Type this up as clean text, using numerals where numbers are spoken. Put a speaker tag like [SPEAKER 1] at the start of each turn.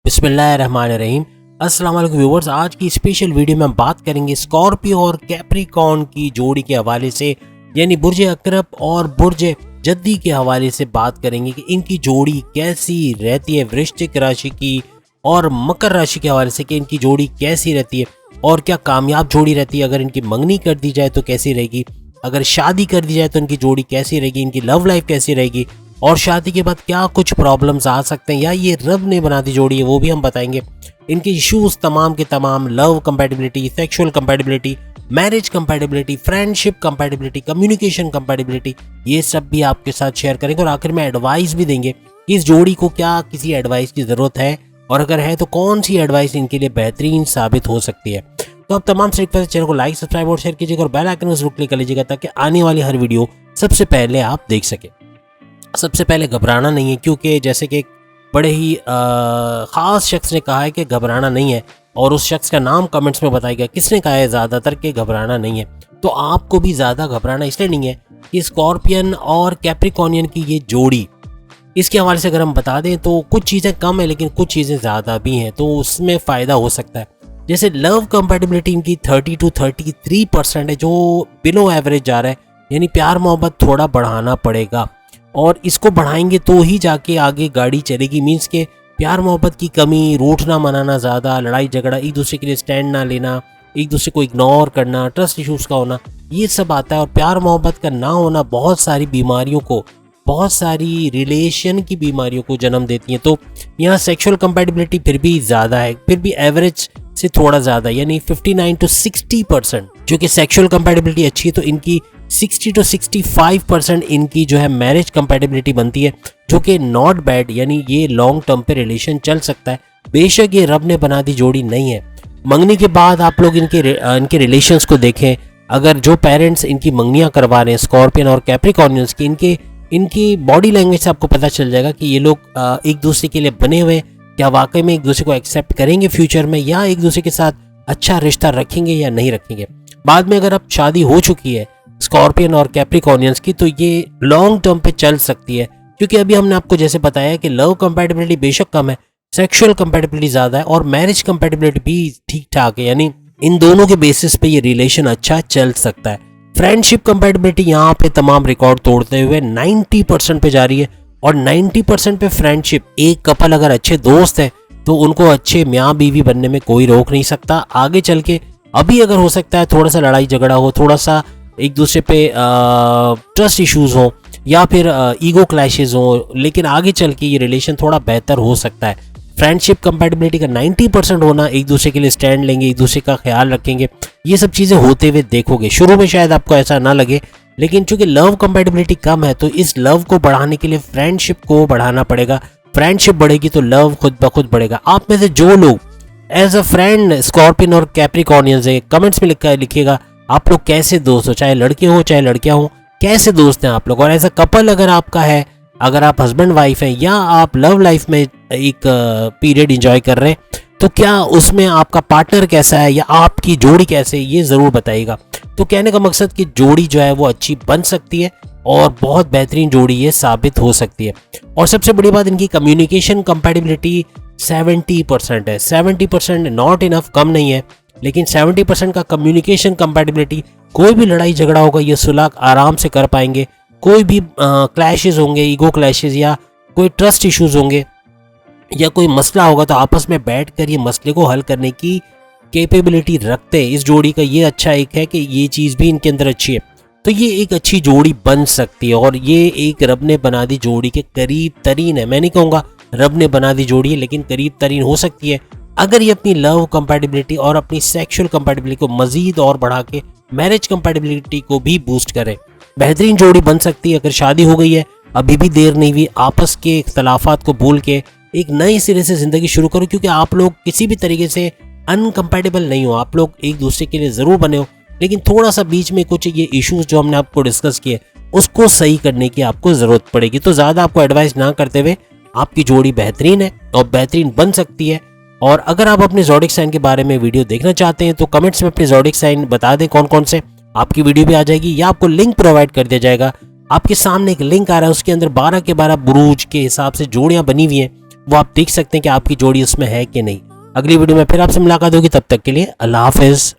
[SPEAKER 1] बिस्मिल्लाहिर्रहमानिर्रहीम। अस्सलाम वालेकुम व्यूअर्स, आज की स्पेशल वीडियो में हम बात करेंगे स्कॉर्पियो और कैप्रिकॉर्न की जोड़ी के हवाले से, यानी बुर्ज अकरब और बुर्ज जद्दी के हवाले से बात करेंगे कि इनकी जोड़ी कैसी रहती है वृश्चिक राशि की और मकर राशि के हवाले से कि इनकी जोड़ी कैसी रहती है और क्या कामयाब जोड़ी रहती है। अगर इनकी मंगनी कर दी जाए तो कैसी रहेगी, अगर शादी कर दी जाए तो इनकी जोड़ी कैसी रहेगी, इनकी लव लाइफ कैसी रहेगी और शादी के बाद क्या कुछ प्रॉब्लम्स आ सकते हैं या ये रब ने बना दी जोड़ी है वो भी हम बताएंगे। इनके इश्यूज तमाम के तमाम, love compatibility, sexual compatibility, marriage compatibility, friendship compatibility, communication compatibility, ये सब भी आपके साथ शेयर करेंगे और आखिर में एडवाइस भी देंगे कि इस जोड़ी को क्या किसी एडवाइस की ज़रूरत है और अगर है तो कौन सी एडवाइस इनके लिए बेहतरीन साबित हो सकती है। तो अब तमाम से रिक्वेस्ट, चैनल को लाइक, सब्सक्राइब और शेयर कीजिएगा और बेल आइकन को जरूर क्लिक कर लीजिएगा ताकि आने वाली हर वीडियो सबसे पहले आप देख सकें। सबसे पहले घबराना नहीं है, क्योंकि जैसे कि एक बड़े ही ख़ास शख्स ने कहा है कि घबराना नहीं है और उस शख्स का नाम कमेंट्स में बताया गया। किसने कहा है ज़्यादातर कि घबराना नहीं है, तो आपको भी ज़्यादा घबराना इसलिए नहीं है कि स्कॉर्पियन और कैप्रिकॉर्नियन की ये जोड़ी, इसके हवाले से अगर हम बता दें तो कुछ चीज़ें कम है लेकिन कुछ चीज़ें ज़्यादा भी हैं, तो उसमें फ़ायदा हो सकता है। जैसे लव कंपैटिबिलिटी इनकी 30 to 33% है, जो बिलो एवरेज जा रहा है, यानी प्यार मोहब्बत थोड़ा बढ़ाना पड़ेगा और इसको बढ़ाएंगे तो ही जाके आगे गाड़ी चलेगी। मीन्स के प्यार मोहब्बत की कमी, रूठना मनाना ज़्यादा, लड़ाई झगड़ा, एक दूसरे के लिए स्टैंड ना लेना, एक दूसरे को इग्नोर करना, ट्रस्ट इश्यूज़ का होना, ये सब आता है। और प्यार मोहब्बत का ना होना बहुत सारी बीमारियों को, बहुत सारी रिलेशन की बीमारियों को जन्म देती हैं। तो यहाँ सेक्सुअल कंपैटिबिलिटी फिर भी ज़्यादा है, फिर भी एवरेज से थोड़ा ज़्यादा, यानी 59 to 60%, जो कि सेक्सुअल कंपैटिबिलिटी अच्छी है तो इनकी 60 to 65% इनकी जो है मैरिज कंपैटिबिलिटी बनती है, जो कि नॉट बैड, यानी ये लॉन्ग टर्म पे रिलेशन चल सकता है। बेशक ये रब ने बना दी जोड़ी नहीं है। मंगनी के बाद आप लोग इनके रिलेशंस को देखें, अगर जो पेरेंट्स इनकी मंगनियाँ करवा रहे हैं स्कॉर्पियन और कैप्रिकॉर्नियंस की, इनकी बॉडी लैंग्वेज से आपको पता चल जाएगा कि ये लोग एक दूसरे के लिए बने हुए, क्या वाकई में एक दूसरे को एक्सेप्ट करेंगे फ्यूचर में, या एक दूसरे के साथ अच्छा रिश्ता रखेंगे या नहीं रखेंगे। बाद में अगर अब शादी हो चुकी है स्कॉर्पियन और कैप्रिकॉर्नियंस की, तो ये लॉन्ग टर्म पे चल सकती है, क्योंकि अभी हमने आपको जैसे बताया कि लव कंपैटिबिलिटी बेशक कम है, सेक्सुअल कंपैटिबिलिटी ज़्यादा है और मैरिज कंपैटिबिलिटी भी ठीक ठाक है, यानी इन दोनों के बेसिस पे ये रिलेशन अच्छा चल सकता है। फ्रेंडशिप कंपैटिबिलिटी यहाँ पे तमाम रिकॉर्ड तोड़ते हुए 90% पे जा रही है और 90% पे फ्रेंडशिप। एक कपल अगर अच्छे दोस्त है तो उनको अच्छे मियाँ बीवी बनने में कोई रोक नहीं सकता। आगे चल के अभी अगर हो सकता है थोड़ा सा लड़ाई झगड़ा हो, थोड़ा सा एक दूसरे पे ट्रस्ट इश्यूज हो या फिर ईगो क्लैशेज हो, लेकिन आगे चल के ये रिलेशन थोड़ा बेहतर हो सकता है। फ्रेंडशिप कंपैटिबिलिटी का 90% होना, एक दूसरे के लिए स्टैंड लेंगे, एक दूसरे का ख्याल रखेंगे, ये सब चीज़ें होते हुए देखोगे। शुरू में शायद आपको ऐसा ना लगे, लेकिन चूंकि लव कंपैटिबिलिटी कम है तो इस लव को बढ़ाने के लिए फ्रेंडशिप को बढ़ाना पड़ेगा। फ्रेंडशिप बढ़ेगी तो लव खुद ब खुद बढ़ेगा। आप में से जो लोग एज अ फ्रेंड स्कॉर्पियन और कैप्रिकॉर्नियंस है, कमेंट्स में लिखिएगा आप लोग कैसे दोस्त हो, चाहे लड़के हो चाहे लड़कियां हो, कैसे दोस्त हैं आप लोग। और एज अ कपल अगर आपका है, अगर आप हस्बैंड वाइफ हैं या आप लव लाइफ में एक पीरियड एंजॉय कर रहे हैं, तो क्या उसमें आपका पार्टनर कैसा है या आपकी जोड़ी कैसे है, ये ज़रूर बताइएगा। तो कहने का मकसद कि जोड़ी जो है वो अच्छी बन सकती है और बहुत बेहतरीन जोड़ी ये साबित हो सकती है। और सबसे बड़ी बात, इनकी कम्युनिकेशन कंपैटिबिलिटी 70% है। 70% नॉट इनफ, कम नहीं है, लेकिन 70% का कम्युनिकेशन कंपैटिबिलिटी, कोई भी लड़ाई झगड़ा होगा ये सुलह आराम से कर पाएंगे। कोई भी क्लैशेस होंगे, ईगो क्लैशेस या कोई ट्रस्ट इश्यूज होंगे या कोई मसला होगा तो आपस में बैठकर ये मसले को हल करने की कैपेबिलिटी रखते हैं। इस जोड़ी का ये अच्छा एक है कि ये चीज़ भी इनके अंदर अच्छी है, तो ये एक अच्छी जोड़ी बन सकती है और ये एक रब ने बना दी जोड़ी के करीब तरीन है। मैं नहीं कहूँगा रब ने बना दी जोड़ी है, लेकिन करीब तरीन हो सकती है अगर ये अपनी लव कंपैटिबिलिटी और अपनी सेक्सुअल कंपैटिबिलिटी को मजीद और बढ़ा के मैरिज कंपैटिबिलिटी को भी बूस्ट करे। बेहतरीन जोड़ी बन सकती है। अगर शादी हो गई है, अभी भी देर नहीं हुई, आपस के इख्तलाफात को भूल के एक नए सिरे से ज़िंदगी शुरू करो, क्योंकि आप लोग किसी भी तरीके से अनकम्पैटिबल नहीं हो। आप लोग एक दूसरे के लिए ज़रूर बने हो, लेकिन थोड़ा सा बीच में कुछ ये इश्यूज जो हमने आपको डिस्कस किए उसको सही करने की आपको ज़रूरत पड़ेगी। तो ज़्यादा आपको एडवाइस ना करते हुए, आपकी जोड़ी बेहतरीन है और बेहतरीन बन सकती है। और अगर आप अपने ज़ोडिक साइन के बारे में वीडियो देखना चाहते हैं तो कमेंट्स में अपने ज़ोडिक साइन बता दें कौन कौन से, आपकी वीडियो भी आ जाएगी या आपको लिंक प्रोवाइड कर दिया जाएगा। आपके सामने एक लिंक आ रहा है, उसके अंदर 12 के 12 बुरूज के हिसाब से जोड़ियाँ बनी हुई हैं। वो आप देख सकते हैं कि आपकी जोड़ी उसमें है कि नहीं। अगली वीडियो में फिर आपसे मुलाकात होगी, तब तक के लिए अल्लाह हाफिज।